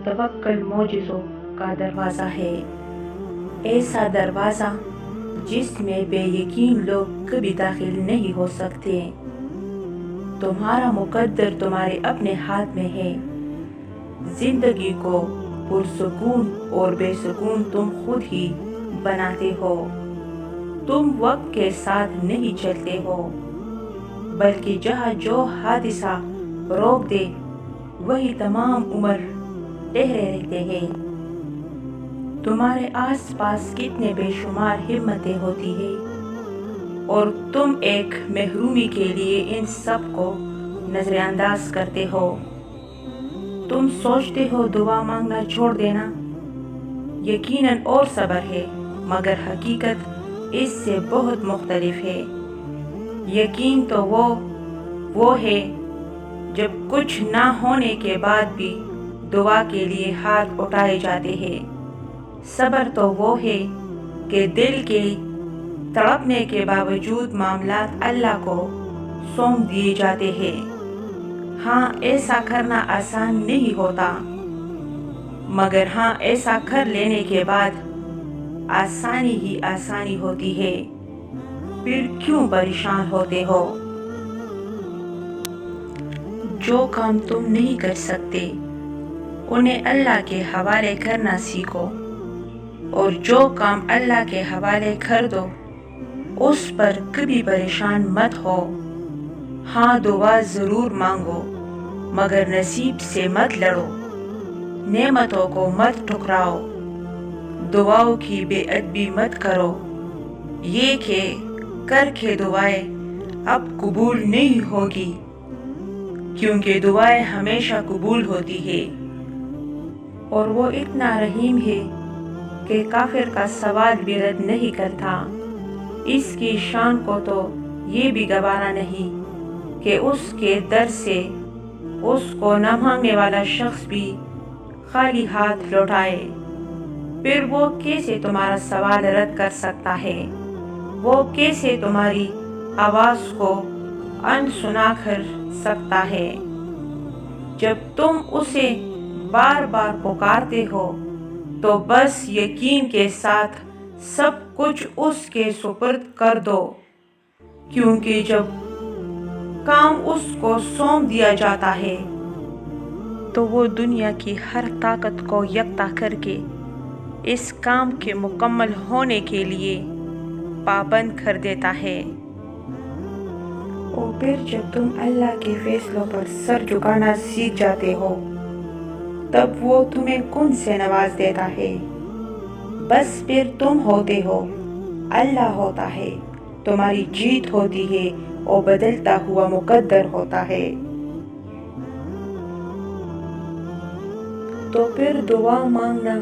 متوکل معجزوں کا دروازہ ہے، ایسا دروازہ جس میں بے یقین لوگ کبھی داخل نہیں ہو سکتے۔ تمہارا مقدر تمہارے اپنے ہاتھ میں ہے، زندگی کو پرسکون اور بے سکون تم خود ہی بناتے ہو۔ تم وقت کے ساتھ نہیں چلتے ہو، بلکہ جہاں جو حادثہ روک دے وہی تمام عمر ٹھہرے رہتے ہیں۔ تمہارے آس پاس کتنے بے شمار ہمتیں ہوتی ہیں، اور تم ایک محرومی کے لیے ان سب کو نظر انداز کرتے ہو۔ تم سوچتے ہو دعا مانگنا چھوڑ دینا یقیناً اور صبر ہے، مگر حقیقت اس سے بہت مختلف ہے۔ یقین تو وہ ہے جب کچھ نہ ہونے کے بعد بھی دعا کے لیے ہاتھ اٹھائے جاتے ہیں۔ صبر تو وہ ہے کہ دل کے تڑپنے کے باوجود معاملات اللہ کو سونپ دیے جاتے ہیں۔ ہاں، ایسا کرنا آسان نہیں ہوتا، مگر ہاں ایسا کر لینے کے بعد آسانی ہی آسانی ہوتی ہے۔ پھر کیوں پریشان ہوتے ہو؟ جو کام تم نہیں کر سکتے انہیں اللہ کے حوالے کرنا سیکھو، اور جو کام اللہ کے حوالے کر دو اس پر کبھی پریشان مت ہو۔ ہاں، دعا ضرور مانگو، مگر نصیب سے مت لڑو، نعمتوں کو مت ٹھکراؤ، دعاؤں کی بے ادبی مت کرو، یہ کہ کر کے دعائیں اب قبول نہیں ہوگی، کیونکہ دعائیں ہمیشہ قبول ہوتی ہے۔ اور وہ اتنا رحیم ہے کہ کافر کا سوال بھی رد نہیں کرتا۔ اس کی شان کو تو یہ بھی گوارا نہیں کہ اس کے در سے اس کو نہ مانگنے والا شخص بھی خالی ہاتھ لوٹائے۔ پھر وہ کیسے تمہارا سوال رد کر سکتا ہے؟ وہ کیسے تمہاری آواز کو انسنا کر سکتا ہے؟ جب تم اسے بار بار پکارتے ہو تو بس یقین کے ساتھ سب کچھ اس کے سپرد کر دو، کیونکہ جب کام اس کو سونپ دیا جاتا ہے تو وہ دنیا کی ہر طاقت کو یکجا کر کے اس کام کے مکمل ہونے کے لیے پابند کر دیتا ہے۔ اور پھر جب تم اللہ کے فیصلوں پر سر جھکانا سیکھ جاتے ہو تب وہ تمہیں کون سے نواز دیتا ہے؟ بس پھر تم ہوتے ہو، اللہ ہوتا ہے، تمہاری جیت ہوتی ہے اور بدلتا ہوا مقدر ہوتا ہے۔ تو پھر دعا مانگنا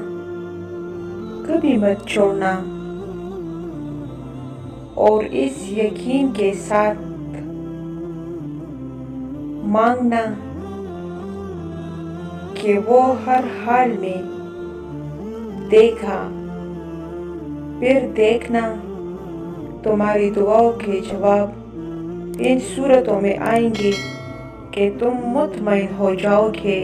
کبھی مت چھوڑنا، اور اس یقین کے ساتھ مانگنا کہ وہ ہر حال میں دیکھا۔ پھر دیکھنا تمہاری دعاؤں کے جواب ان صورتوں میں آئیں گے کہ تم مطمئن ہو جاؤ گے